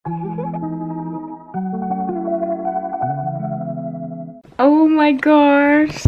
Oh my gosh.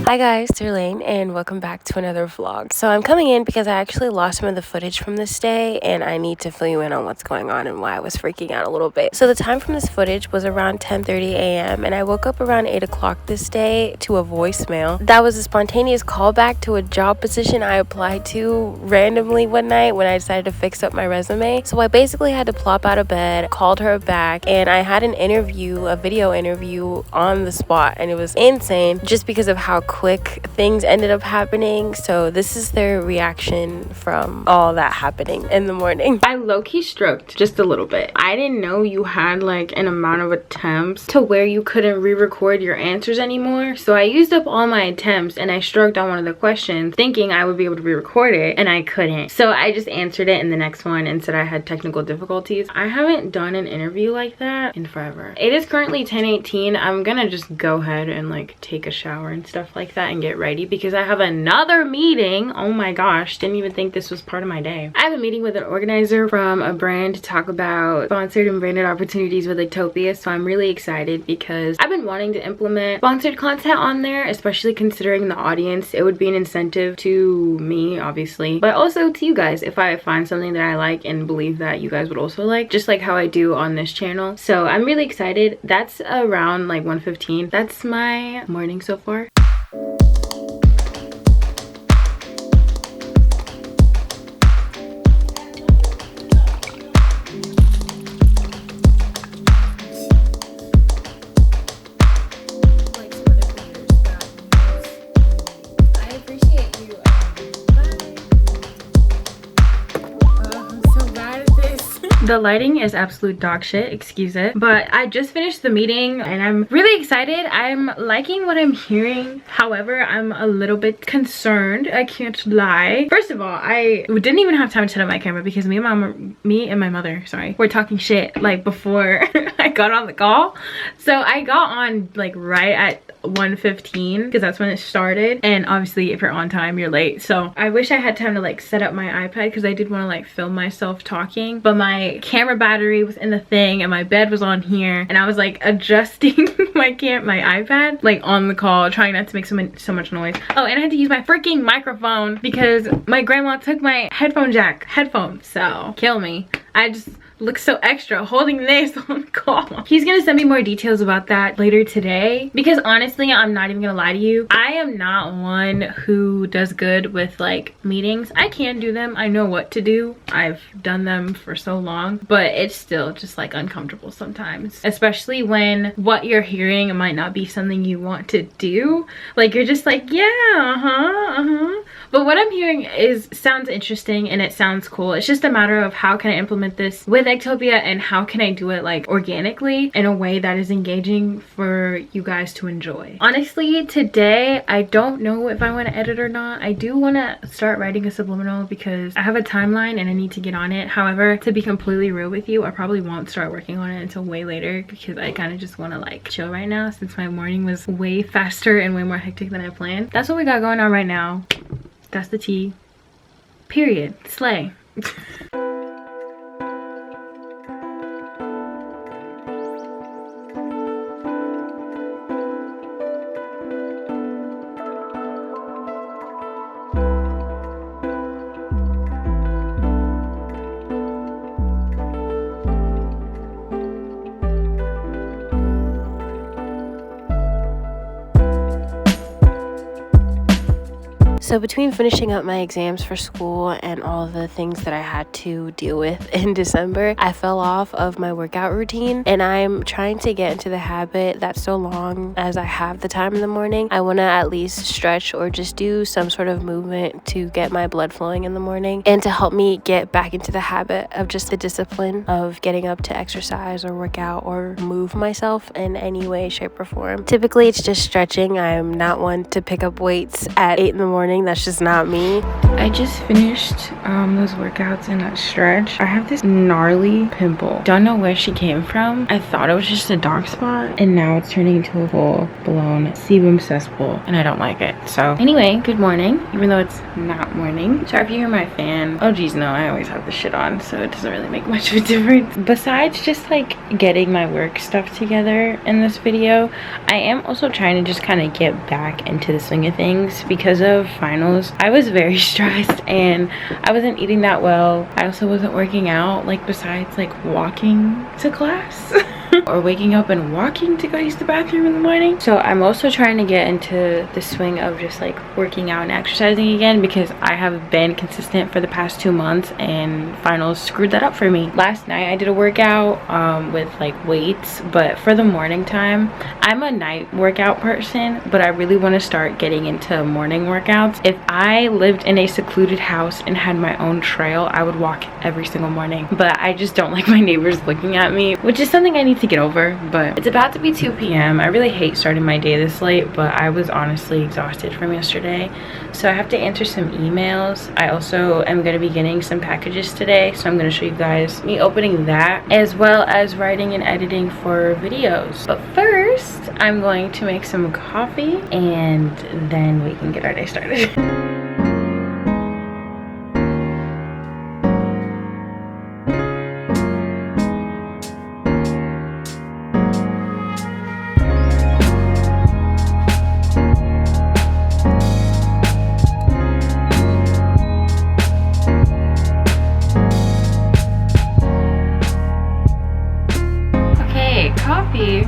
Hi guys, it's Irlane and welcome back to another vlog. So I'm coming in because I actually lost some of the footage from this day and I need to fill you in on what's going on and why I was freaking out a little bit. So the time from this footage was around 10:30 a.m. and I woke up around 8 o'clock this day to a voicemail. That was a spontaneous callback to a job position I applied to randomly one night when I decided to fix up my resume. So I basically had to plop out of bed, called her back, and I had an interview, a video interview on the spot, and it was insane just because of how quick things ended up happening. So this is their reaction from all that happening in the morning. I low-key stroked just a little bit. I didn't know you had like an amount of attempts to where you couldn't re-record your answers anymore. So I used up all my attempts and I stroked on one of the questions thinking I would be able to re-record it, and I couldn't. So I just answered it in the next one and said I had technical difficulties. I haven't done an interview like that in forever. It is currently 10:18. I'm gonna just go ahead and like take a shower and stuff like that and get ready because I have another meeting. Oh my gosh, didn't even think this was part of my day. I have a meeting with an organizer from a brand to talk about sponsored and branded opportunities with Ectopia, so I'm really excited because I've been wanting to implement sponsored content on there, especially considering the audience. It would be an incentive to me, obviously, but also to you guys if I find something that I like and believe that you guys would also like, just like how I do on this channel. So I'm really excited. That's around like 1:15. That's my morning so far. The lighting is absolute dog shit, excuse it, but I just finished the meeting and I'm really excited. I'm liking what I'm hearing. However, I'm a little bit concerned, I can't lie. First of all, I didn't even have time to set up my camera because me and my mother, sorry, were talking shit like before I got on the call. So I got on like right at 1:15 because that's when it started, and obviously if you're on time you're late. So I wish I had time to like set up my iPad because I did want to like film myself talking, but my camera battery was in the thing and my bed was on here and I was like adjusting my iPad like on the call, trying not to make so much noise. Oh, and I had to use my freaking microphone because my grandma took my headphones, so kill me. I just look so extra holding this on the call. He's gonna send me more details about that later today because honestly, I'm not even gonna lie to you, I am not one who does good with like meetings. I can do them, I know what to do, I've done them for so long, but it's still just like uncomfortable sometimes, especially when what you're hearing might not be something you want to do. Like you're just like, yeah, but what I'm hearing sounds interesting and it sounds cool. It's just a matter of how can I implement this with Ectopia and how can I do it like organically in a way that is engaging for you guys to enjoy. Honestly, today I don't know if I want to edit or not. I do want to start writing a subliminal because I have a timeline and I need to get on it. However, to be completely real with you, I probably won't start working on it until way later because I kind of just want to like chill right now since my morning was way faster and way more hectic than I planned. That's what we got going on right now. That's the tea. Period. Slay. So between finishing up my exams for school and all the things that I had to deal with in December, I fell off of my workout routine, and I'm trying to get into the habit that so long as I have the time in the morning, I want to at least stretch or just do some sort of movement to get my blood flowing in the morning and to help me get back into the habit of just the discipline of getting up to exercise or work out or move myself in any way, shape, or form. Typically, it's just stretching. I'm not one to pick up weights at 8 in the morning. morning. That's just not me. I just finished those workouts in that stretch. I have this gnarly pimple. Don't know where she came from. I thought it was just a dark spot, and now it's turning into a full-blown sebum cesspool, and I don't like it. So anyway, good morning, even though it's not morning. Sorry if you hear my fan. Oh geez, no, I always have the shit on, so it doesn't really make much of a difference. Besides just like getting my work stuff together in this video, I am also trying to just kind of get back into the swing of things. Because of finals, I was very stressed and I wasn't eating that well. I also wasn't working out, like besides like walking to class or waking up and walking to go use the bathroom in the morning. So I'm also trying to get into the swing of just like working out and exercising again, because I have been consistent for the past 2 months and finals screwed that up for me. Last night I did a workout with like weights, but for the morning time, I'm a night workout person, but I really want to start getting into morning workouts. If I lived in a secluded house and had my own trail, I would walk every single morning, but I just don't like my neighbors looking at me, which is something I need to get over. But it's about to be 2 p.m. I really hate starting my day this late, but I was honestly exhausted from yesterday, so I have to answer some emails. I also am going to be getting some packages today, so I'm going to show you guys me opening that, as well as writing and editing for videos. But first, I'm going to make some coffee and then we can get our day started.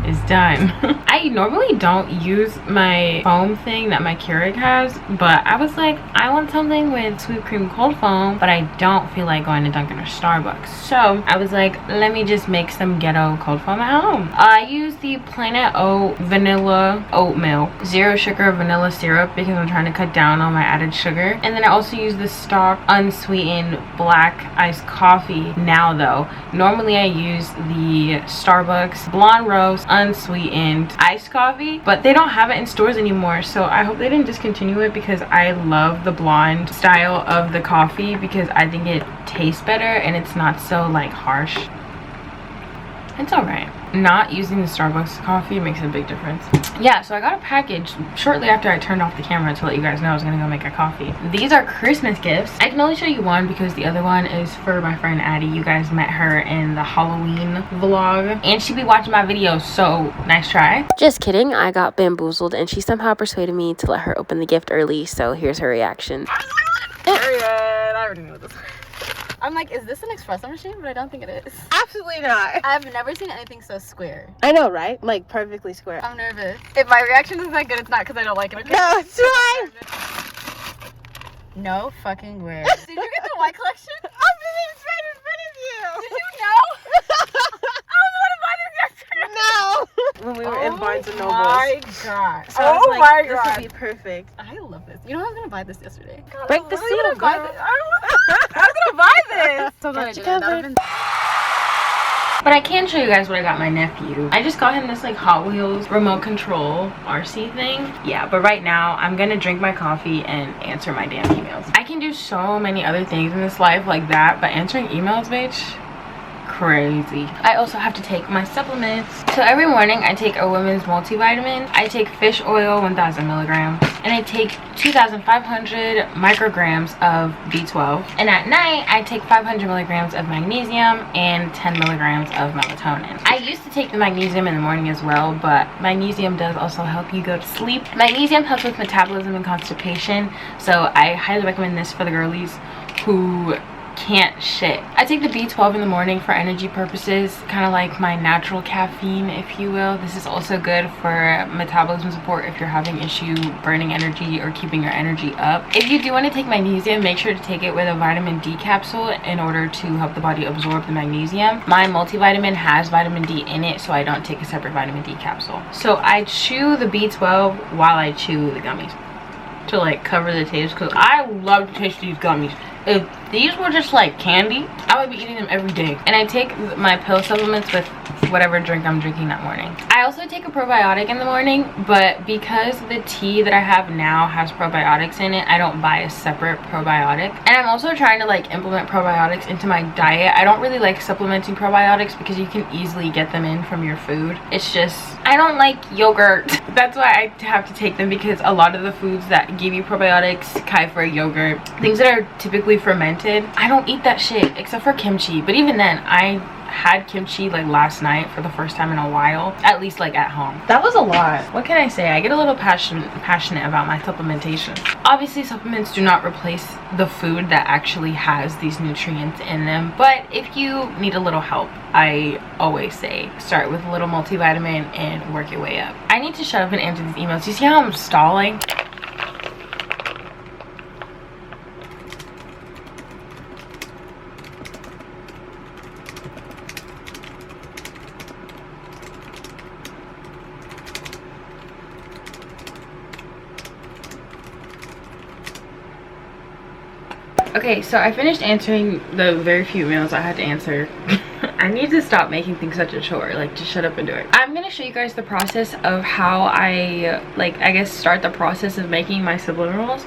Is done. I normally don't use my foam thing that my Keurig has, but I was like, I want something with sweet cream cold foam, but I don't feel like going to Dunkin' or Starbucks. So I was like, let me just make some ghetto cold foam at home. I use the Planet O vanilla oat milk, 0 sugar vanilla syrup, because I'm trying to cut down on my added sugar. And then I also use the stock unsweetened black iced coffee. Now though, normally I use the Starbucks blonde roast unsweetened iced coffee, but they don't have it in stores anymore, so I hope they didn't discontinue it, because I love the blonde style of the coffee because I think it tastes better and it's not so like harsh. It's all right. Not using the Starbucks coffee makes a big difference. Yeah, so I got a package shortly after I turned off the camera to let you guys know I was gonna go make a coffee. These are Christmas gifts. I can only show you one because the other one is for my friend Addie. You guys met her in the Halloween vlog and she be watching my videos, so nice try. Just kidding, I got bamboozled and she somehow persuaded me to let her open the gift early, so here's her reaction. Period. I already knew this. I'm like, is this an espresso machine? But I don't think it is. Absolutely not. I've never seen anything so square. I know, right? Like perfectly square. I'm nervous. If my reaction is not good, it's not because I don't like it. Okay? No, it's fine. No fucking way. Did you get the white collection? I'm just right in front of you. Did you know? I was about to buy this yesterday. No. When we were in Barnes and Noble. Oh my god. So I was like, this would be perfect. I love this. You know I was gonna buy this yesterday. God, Break the seal, gonna buy girl. this. I was gonna buy this. So glad I Get did you that. That would've been But I can show you guys what I got my nephew. I just got him this like Hot Wheels remote control RC thing. Yeah, but right now I'm gonna drink my coffee and answer my damn emails. I can do so many other things in this life like that, but answering emails, bitch, crazy. I also have to take my supplements. So every morning I take a women's multivitamin. I take fish oil 1000 milligrams, and I take 2500 micrograms of B12. And at night I take 500 milligrams of magnesium and 10 milligrams of melatonin. I used to take the magnesium in the morning as well, but magnesium does also help you go to sleep. Magnesium helps with metabolism and constipation, so I highly recommend this for the girlies who can't shit. I take the B12 in the morning for energy purposes, kind of like my natural caffeine, if you will. This is also good for metabolism support if you're having issue burning energy or keeping your energy up. If you do want to take magnesium, make sure to take it with a vitamin D capsule in order to help the body absorb the magnesium. My multivitamin has vitamin D in it, so I don't take a separate vitamin D capsule. So I chew the B12 while I chew the gummies to like cover the taste, because I love to taste these gummies. If these were just like candy, I would be eating them every day. And I take my pill supplements with whatever drink I'm drinking that morning. I also take a probiotic in the morning, but because the tea that I have now has probiotics in it, I don't buy a separate probiotic. And I'm also trying to like implement probiotics into my diet. I don't really like supplementing probiotics because you can easily get them in from your food. It's just, I don't like yogurt. That's why I have to take them, because a lot of the foods that give you probiotics, kefir, yogurt, things that are typically fermented, I don't eat that shit except for kimchi. But even then, I had kimchi like last night for the first time in a while, at least like at home. That was a lot. What can I say? I get a little passionate about my supplementation. Obviously supplements do not replace the food that actually has these nutrients in them, but if you need a little help, I always say start with a little multivitamin and work your way up. I need to shut up and answer these emails. You see how I'm stalling? Okay, so I finished answering the very few emails I had to answer. I need to stop making things such a chore. Like, just shut up and do it. I'm gonna show you guys the process of how I, like, I guess start the process of making my subliminals.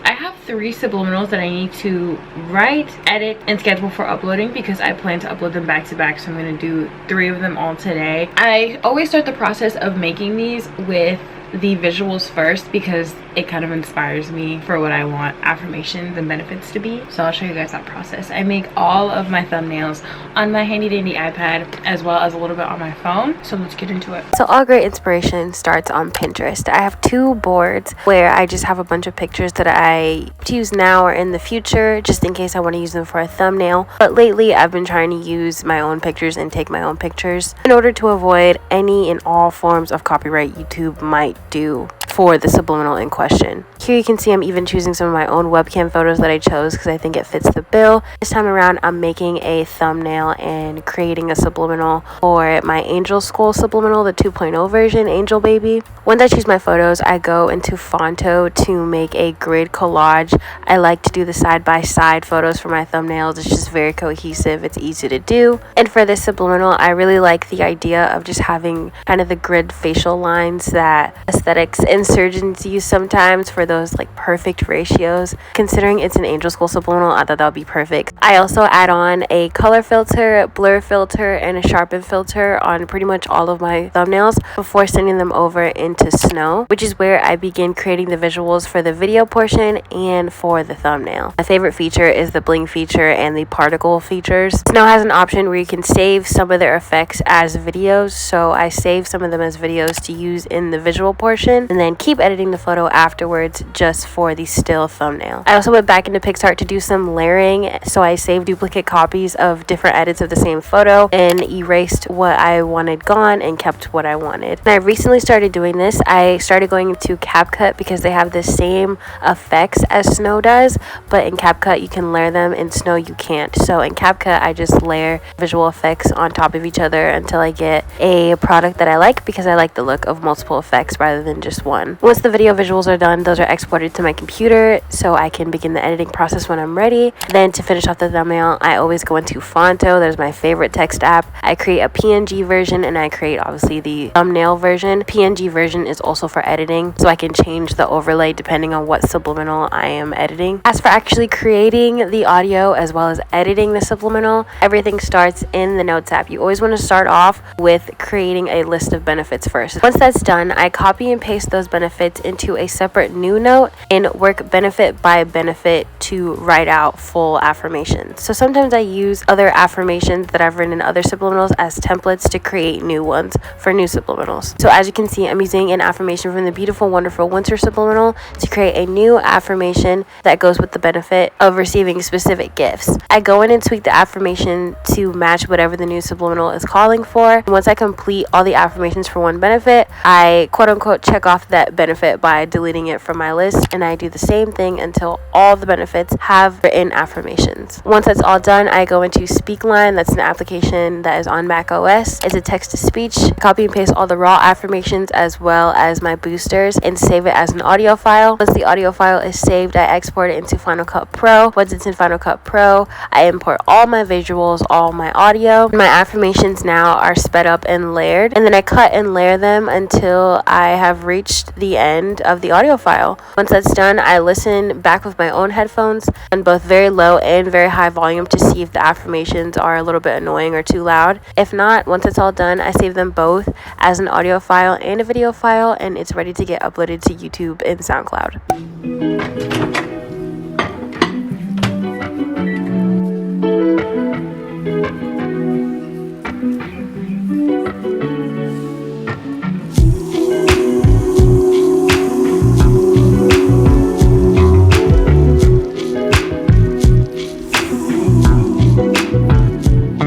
I have 3 subliminals that I need to write, edit, and schedule for uploading, because I plan to upload them back to back, so I'm gonna do 3 of them all today. I always start the process of making these with the visuals first, because it kind of inspires me for what I want affirmations and benefits to be. So I'll show you guys that process. I make all of my thumbnails on my handy dandy iPad, as well as a little bit on my phone. So let's get into it. So all great inspiration starts on Pinterest. I have 2 boards where I just have a bunch of pictures that I use now or in the future, just in case I want to use them for a thumbnail. But lately I've been trying to use my own pictures and take my own pictures in order to avoid any and all forms of copyright YouTube might do for the subliminal in question. Here you can see I'm even choosing some of my own webcam photos that I chose because I think it fits the bill. This time around I'm making a thumbnail and creating a subliminal for my Angel School subliminal, the 2.0 version, Angel Baby. Once I choose my photos, I go into Fonto to make a grid collage. I like to do the side-by-side photos for my thumbnails. It's just very cohesive, it's easy to do. And for this subliminal, I really like the idea of just having kind of the grid facial lines that aesthetics and surgeons use sometimes for those like perfect ratios. Considering it's an Angel School subliminal, I thought that would be perfect. I also add on a color filter, blur filter, and a sharpen filter on pretty much all of my thumbnails before sending them over into Snow, which is where I begin creating the visuals for the video portion and for the thumbnail. My favorite feature is the bling feature and the particle features. Snow has an option where you can save some of their effects as videos, so I save some of them as videos to use in the visual portion and then keep editing the photo afterwards just for the still thumbnail. I also went back into PicsArt to do some layering, so I saved duplicate copies of different edits of the same photo and erased what I wanted gone and kept what I wanted. And I recently started doing this. I started going into CapCut because they have the same effects as Snow does, but in CapCut you can layer them, in Snow you can't. So in CapCut I just layer visual effects on top of each other until I get a product that I like, because I like the look of multiple effects rather than just one. Once the video visuals are done, those are exported to my computer so I can begin the editing process when I'm ready. Then to finish off the thumbnail, I always go into Fonto. There's my favorite text app. I create a PNG version and I create obviously the thumbnail version. PNG version is also for editing, so I can change the overlay depending on what subliminal I am editing. As for actually creating the audio as well as editing the subliminal, everything starts in the Notes app. You always want to start off with creating a list of benefits first. Once that's done, I copy and paste those benefits into a separate new note and work benefit by benefit to write out full affirmations. So sometimes I use other affirmations that I've written in other subliminals as templates to create new ones for new subliminals. So as you can see, I'm using an affirmation from the Beautiful Wonderful Winter subliminal to create a new affirmation that goes with the benefit of receiving specific gifts. I go in and tweak the affirmation to match whatever the new subliminal is calling for. And once I complete all the affirmations for one benefit, I quote unquote check off the that benefit by deleting it from my list, and I do the same thing until all the benefits have written affirmations. Once that's all done, I go into Speakline. That's an application that is on Mac OS. It's a text-to-speech. Copy and paste all the raw affirmations as well as my boosters and save it as an audio file. Once the audio file is saved, I export it into Final Cut Pro. Once it's in Final Cut Pro, I import all my visuals, all my audio. My affirmations now are sped up and layered, and then I cut and layer them until I have reached the end of the audio file. Once that's done, I listen back with my own headphones on both very low and very high volume to see if the affirmations are a little bit annoying or too loud. If not, once it's all done, I save them both as an audio file and a video file, and it's ready to get uploaded to YouTube and SoundCloud.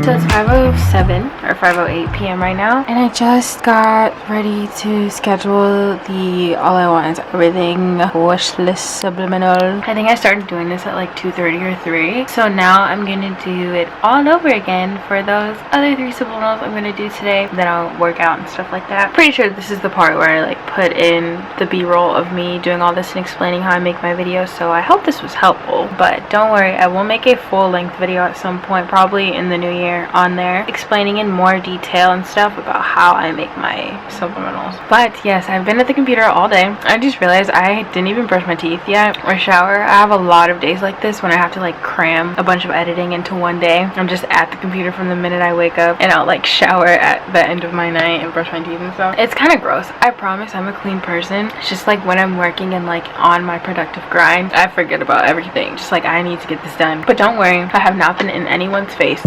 So it's 5:07 or 5:08 p.m. right now, and I just got ready to schedule the All I Want Is Everything wish list Subliminal. I think I started doing this at like 2:30 or 3, so now I'm gonna do it all over again for those other 3 subliminals I'm gonna do today. Then I'll work out and stuff like that. Pretty sure this is the part where I like put in the b-roll of me doing all this and explaining how I make my videos, so I hope this was helpful. But don't worry, I will make a full-length video at some point, probably in the new year, on there, explaining in more detail and stuff about how I make my subliminals. But yes, I've been at the computer all day. I just realized I didn't even brush my teeth yet or shower. I have a lot of days like this when I have to like cram a bunch of editing into one day. I'm just at the computer from the minute I wake up, and I'll like shower at the end of my night and brush my teeth and stuff. It's kind of gross. I promise I'm a clean person. It's just like when I'm working and like on my productive grind, I forget about everything. Just like I need to get this done. But don't worry, I have not been in anyone's face.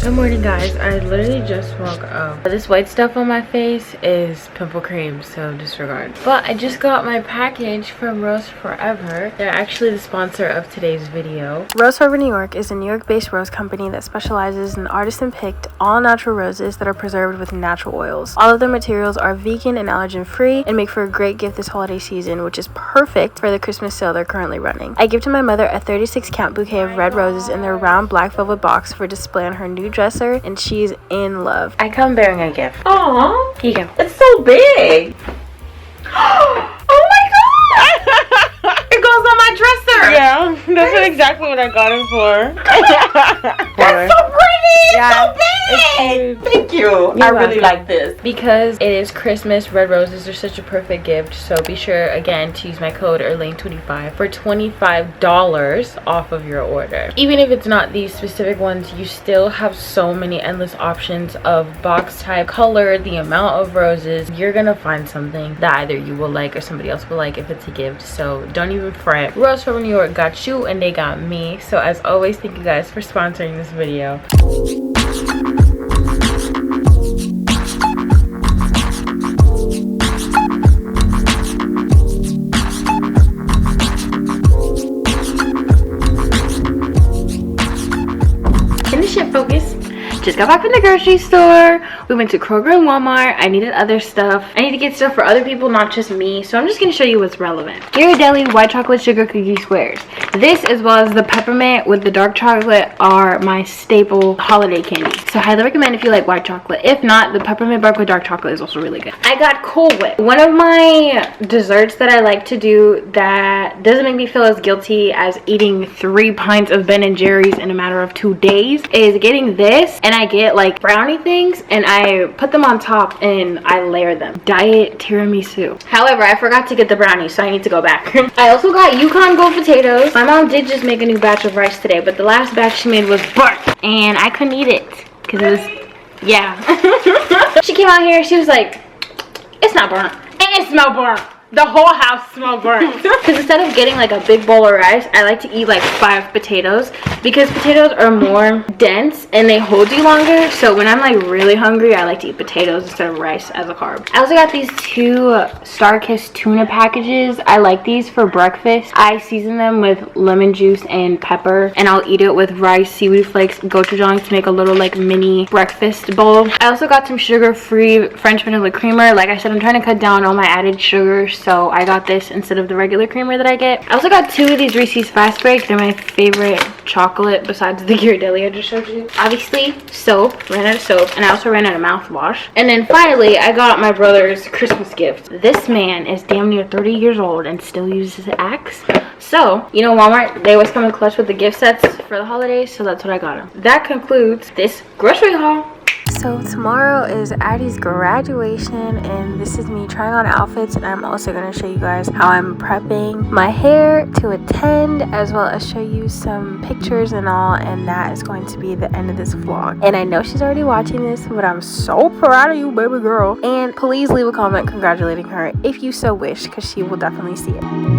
Good morning, guys. I literally just woke up. This white stuff on my face is pimple cream, so disregard. But I just got my package from Rose Forever. They're actually the sponsor of today's video. Rose Forever New York is a New York-based rose company that specializes in artisan-picked, all-natural roses that are preserved with natural oils. All of their materials are vegan and allergen-free and make for a great gift this holiday season, which is perfect for the Christmas sale they're currently running. I gifted my mother a 36-count bouquet of red roses in their round black velvet box for display on her new dresser, and she's in love. I come bearing a gift. Aww. Here you go. It's so big. Oh my god! It goes on my dresser. Yeah, that's exactly what I got it for. That's so pretty. Yeah. It's so big. Yay! Thank you. I really like this. Because it is Christmas, red roses are such a perfect gift. So be sure, again, to use my code irlane25 for $25 off of your order. Even if it's not these specific ones, you still have so many endless options of box type, color, the amount of roses. You're gonna find something that either you will like or somebody else will like if it's a gift. So don't even fret. Rose from New York got you and they got me. So as always, thank you guys for sponsoring this video. Focus. Just got back from the grocery store. We went to Kroger and Walmart. I needed other stuff. I need to get stuff for other people, not just me. So I'm just going to show you what's relevant. Ghirardelli white chocolate sugar cookie squares. This, as well as the peppermint with the dark chocolate, are my staple holiday candy. So I highly recommend if you like white chocolate. If not, the peppermint bark with dark chocolate is also really good. I got Cool Whip. One of my desserts that I like to do that doesn't make me feel as guilty as eating 3 pints of Ben & Jerry's in a matter of 2 days is getting this, and I get like brownie things and I put them on top and I layer them. Diet tiramisu. However, I forgot to get the brownies, so I need to go back. I also got Yukon Gold potatoes. My mom did just make a new batch of rice today, but the last batch she made was burnt and I couldn't eat it because it was, yeah. She came out here, she was like, it's not burnt. And it smelled burnt. The whole house smelled burnt. Because instead of getting like a big bowl of rice, I like to eat like 5 potatoes because potatoes are more dense and they hold you longer. So when I'm like really hungry, I like to eat potatoes instead of rice as a carb. I also got these 2 Starkist tuna packages. I like these for breakfast. I season them with lemon juice and pepper, and I'll eat it with rice, seaweed flakes, gochujang to make a little like mini breakfast bowl. I also got some sugar-free French vanilla creamer. Like I said, I'm trying to cut down on my added sugar, so I got this instead of the regular creamer that I get. I also got 2 of these Reese's Fast Breaks. They're my favorite chocolate besides the Ghirardelli I just showed you. Obviously, soap. Ran out of soap, and I also ran out of mouthwash. And then finally, I got my brother's Christmas gift. This man is damn near 30 years old and still uses an axe. So, you know, Walmart, they always come in clutch with the gift sets for the holidays, so that's what I got him. That concludes this grocery haul. So tomorrow is Addie's graduation, and this is me trying on outfits, and I'm also going to show you guys how I'm prepping my hair to attend, as well as show you some pictures and all, and that is going to be the end of this vlog. And I know she's already watching this, but I'm so proud of you, baby girl. And please leave a comment congratulating her if you so wish, because she will definitely see it.